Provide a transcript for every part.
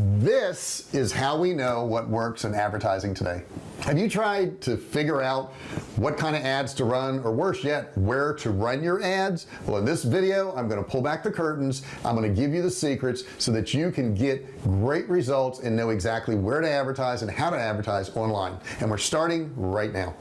This is how we know what works in advertising today. Have you tried to figure out what kind of ads to run, or worse yet, where to run your ads? Well, in this video I'm going to pull back the curtains. I'm going to give you the secrets so that you can get great results and know exactly where to advertise and how to advertise online. And we're starting right now.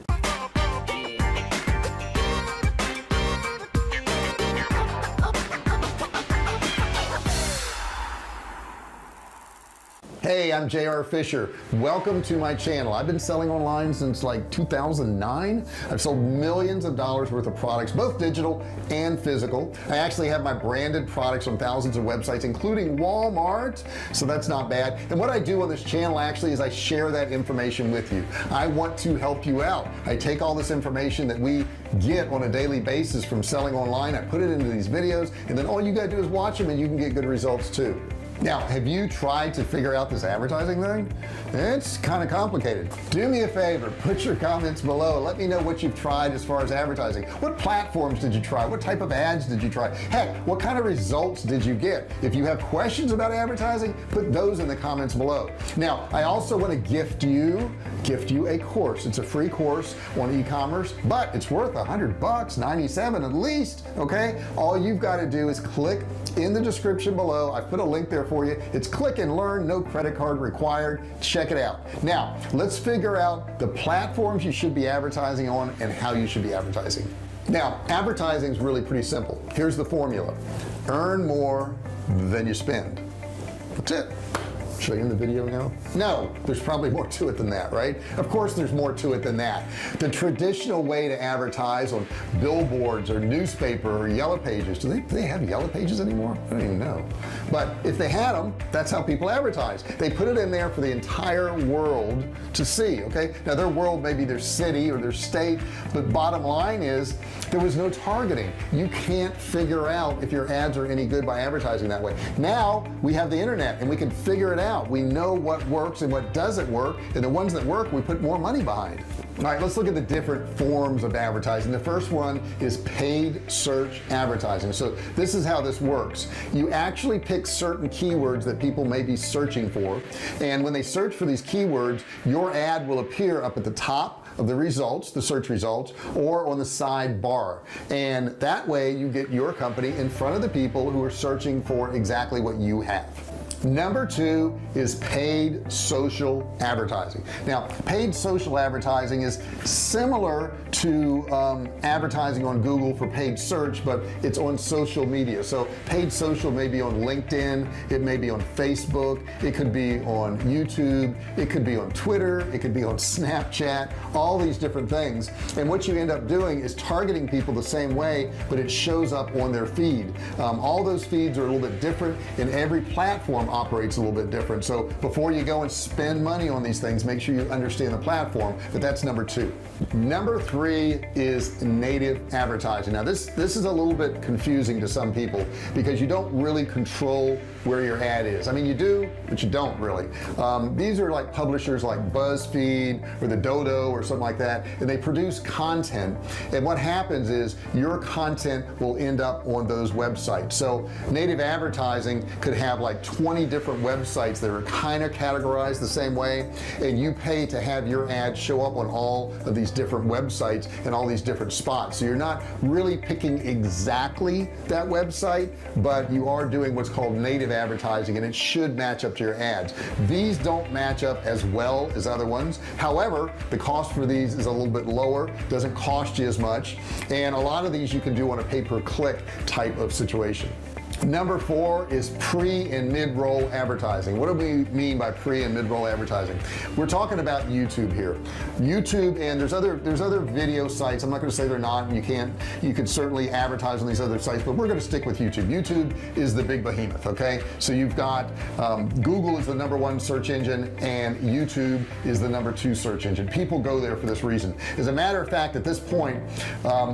Hey, I'm JR Fisher. Welcome to my channel. I've been selling online since like 2009. I've sold millions of dollars worth of products, both digital and physical. I actually have my branded products on thousands of websites, including Walmart, so that's not bad. And what I do on this channel actually is I share that information with you. I want to help you out. I take all this information that we get on a daily basis from selling online, I put it into these videos, and then all you gotta do is watch them and you can get good results too. Now, have you tried to figure out this advertising thing? It's kind of complicated. Do me a favor, put your comments below. Let me know what you've tried as far as advertising. What platforms did you try? What type of ads did you try? Heck, what kind of results did you get? If you have questions about advertising, put those in the comments below. Now, I also want to gift you a course. It's a free course on e-commerce, but it's worth $100, 97 at least. Okay, all you've got to do is click in the description below. I put a link there for you. It's click and learn, no credit card required. Check it out. Now let's figure out the platforms you should be advertising on and how you should be advertising. Now, advertising is really pretty simple. Here's the formula: earn more than you spend. That's it. Show you in the video now? No, there's probably more to it than that, right? Of course there's more to it than that. The traditional way to advertise on billboards or newspaper or yellow pages, do they have yellow pages anymore? I don't even know. But if they had them, that's how people advertise. They put it in there for the entire world to see. Okay, now their world may be their city or their state, but bottom line is there was no targeting. You can't figure out if your ads are any good by advertising that way. Now we have the internet and we can figure it out. We know what works and what doesn't work, and the ones that work we put more money behind. All right, let's look at the different forms of advertising. The first one is paid search advertising. So this is how this works. You actually pick certain keywords that people may be searching for, and when they search for these keywords, your ad will appear up at the top of the results, the search results, or on the sidebar, and that way you get your company in front of the people who are searching for exactly what you have. Number two is paid social advertising. Now, paid social advertising is similar to advertising on Google for paid search, but it's on social media. So paid social may be on LinkedIn, it may be on Facebook, it could be on YouTube, it could be on Twitter, it could be on Snapchat, all these different things. And what you end up doing is targeting people the same way, but it shows up on their feed. All those feeds are a little bit different, and every platform operates a little bit different. So before you go and spend money on these things, make sure you understand the platform. But that's number two. Number three is native advertising. Now this is a little bit confusing to some people because you don't really control where your ad is. I mean, you do, but you don't really. These are like publishers like BuzzFeed or the Dodo or something like that, and they produce content, and what happens is your content will end up on those websites. So native advertising could have like 20 different websites that are kind of categorized the same way, and you pay to have your ad show up on all of these different websites and all these different spots. So you're not really picking exactly that website, but you are doing what's called native advertising, and it should match up to your ads. These don't match up as well as other ones. However, the cost for these is a little bit lower, doesn't cost you as much, and a lot of these you can do on a pay-per-click type of situation. Number four is pre and mid-roll advertising. What do we mean by pre and mid-roll advertising? We're talking about YouTube here. YouTube, and there's other video sites. I'm not going to say they're not, and you could certainly advertise on these other sites, but we're going to stick with YouTube. YouTube is the big behemoth. Okay, so you've got Google is the #1 search engine, and YouTube is the #2 search engine. People go there for this reason. As a matter of fact, at this point,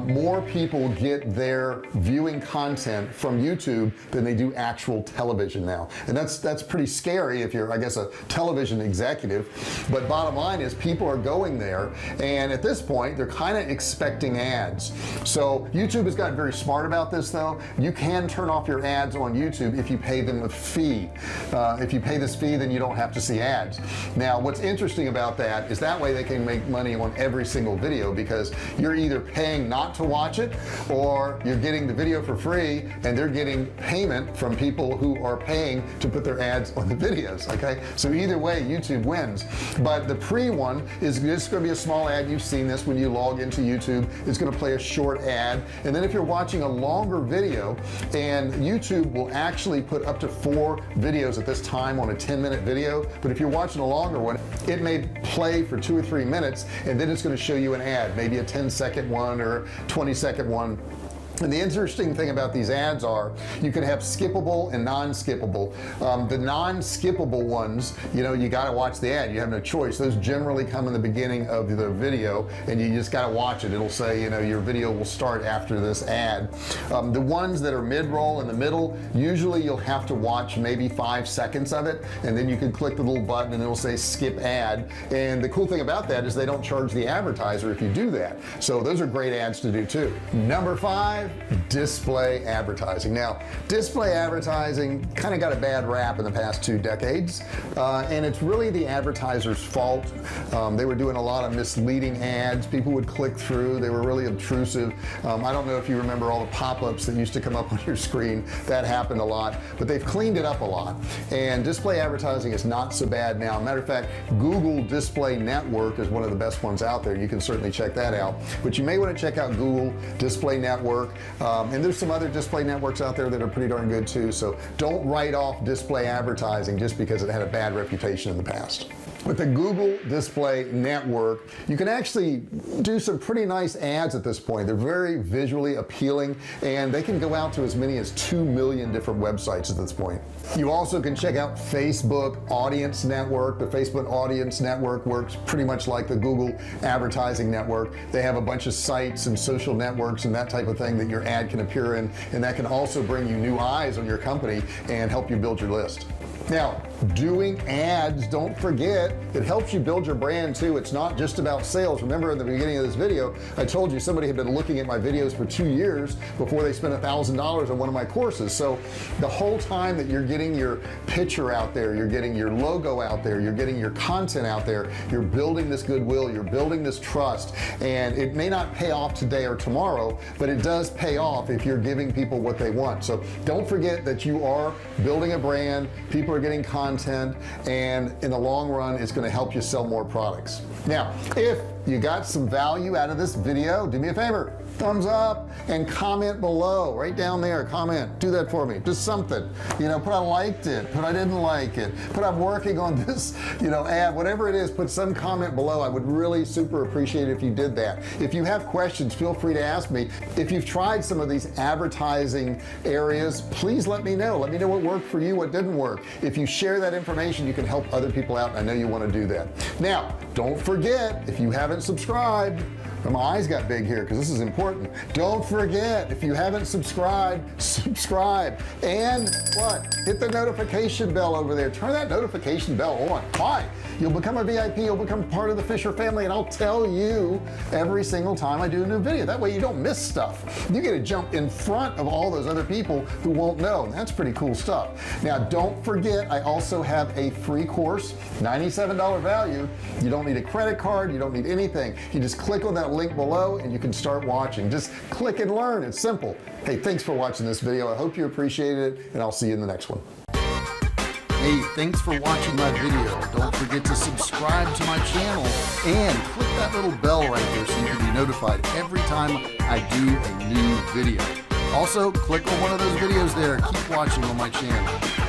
more people get their viewing content from YouTube than they do actual television now, and that's pretty scary if you're, I guess, a television executive. But bottom line is, people are going there, and at this point they're kind of expecting ads. So YouTube has gotten very smart about this, though. You can turn off your ads on YouTube if you pay them a fee. If you pay this fee, then you don't have to see ads. Now what's interesting about that is that way they can make money on every single video, because you're either paying not to watch it, or you're getting the video for free and they're getting payment from people who are paying to put their ads on the videos. Okay, so either way YouTube wins. But the pre one is just going to be a small ad. You've seen this when you log into YouTube. It's going to play a short ad, and then if you're watching a longer video, and YouTube will actually put up to 4 videos at this time on a 10-minute video, but if you're watching a longer one, it may play for 2 or 3 minutes, and then it's going to show you an ad, maybe a 10-second one or 20-second one. And the interesting thing about these ads are you can have skippable and non-skippable. The non-skippable ones, you know, you got to watch the ad. You have no choice. Those generally come in the beginning of the video, and you just got to watch it. It'll say, you know, your video will start after this ad. The ones that are mid-roll in the middle, usually you'll have to watch maybe 5 seconds of it, and then you can click the little button and it'll say skip ad. And the cool thing about that is they don't charge the advertiser if you do that. So those are great ads to do too. Number 5, display advertising. Now display advertising kind of got a bad rap in the past 2 decades, and it's really the advertiser's fault. They were doing a lot of misleading ads. People would click through. They were really obtrusive. I don't know if you remember all the pop-ups that used to come up on your screen. That happened a lot, but they've cleaned it up a lot, and display advertising is not so bad now. Matter of fact, Google Display Network is one of the best ones out there. You can certainly check that out, but you may want to check out Google Display Network. And there's some other display networks out there that are pretty darn good too. So don't write off display advertising just because it had a bad reputation in the past. With the Google Display Network, you can actually do some pretty nice ads at this point. They're very visually appealing, and they can go out to as many as 2 million different websites at this point. You also can check out Facebook Audience Network. The Facebook Audience Network works pretty much like the Google Advertising Network. They have a bunch of sites and social networks and that type of thing that your ad can appear in, and that can also bring you new eyes on your company and help you build your list. Now, doing ads, don't forget, it helps you build your brand too. It's not just about sales. Remember in the beginning of this video, I told you somebody had been looking at my videos for 2 years before they spent $1,000 on one of my courses. So the whole time that you're getting your picture out there, you're getting your logo out there, you're getting your content out there, you're building this goodwill, you're building this trust, and it may not pay off today or tomorrow, but it does pay off if you're giving people what they want. So don't forget that you are building a brand. People are getting content, and in the long run it's going to help you sell more products. Now if you got some value out of this video, do me a favor, thumbs up and comment below, right down there. Comment, do that for me, just something, you know, put I liked it, put I didn't like it, put I'm working on this, you know, ad, whatever it is. Put some comment below. I would really super appreciate it if you did that. If you have questions, feel free to ask me. If you've tried some of these advertising areas, please let me know what worked for you, what didn't work. If you share that information, you can help other people out, and I know you want to do that. Now don't forget, if you haven't subscribed, my eyes got big here because this is important. Don't forget, if you haven't subscribed, subscribe, and what? Hit the notification bell over there. Turn that notification bell on. Why? You'll become a VIP, you'll become part of the Fisher family, and I'll tell you every single time I do a new video. That way you don't miss stuff. You get to jump in front of all those other people who won't know. That's pretty cool stuff. Now don't forget, I also have a free course, $97 value. You don't need a credit card, you don't need anything. You just click on that link below and you can start watching. Just click and learn. It's simple. Hey, thanks for watching this video. I hope you appreciated it, and I'll see you in the next one. Hey, thanks for watching my video. Don't forget to subscribe to my channel and click that little bell right there so you can be notified every time I do a new video. Also, click on one of those videos there. Keep watching on my channel.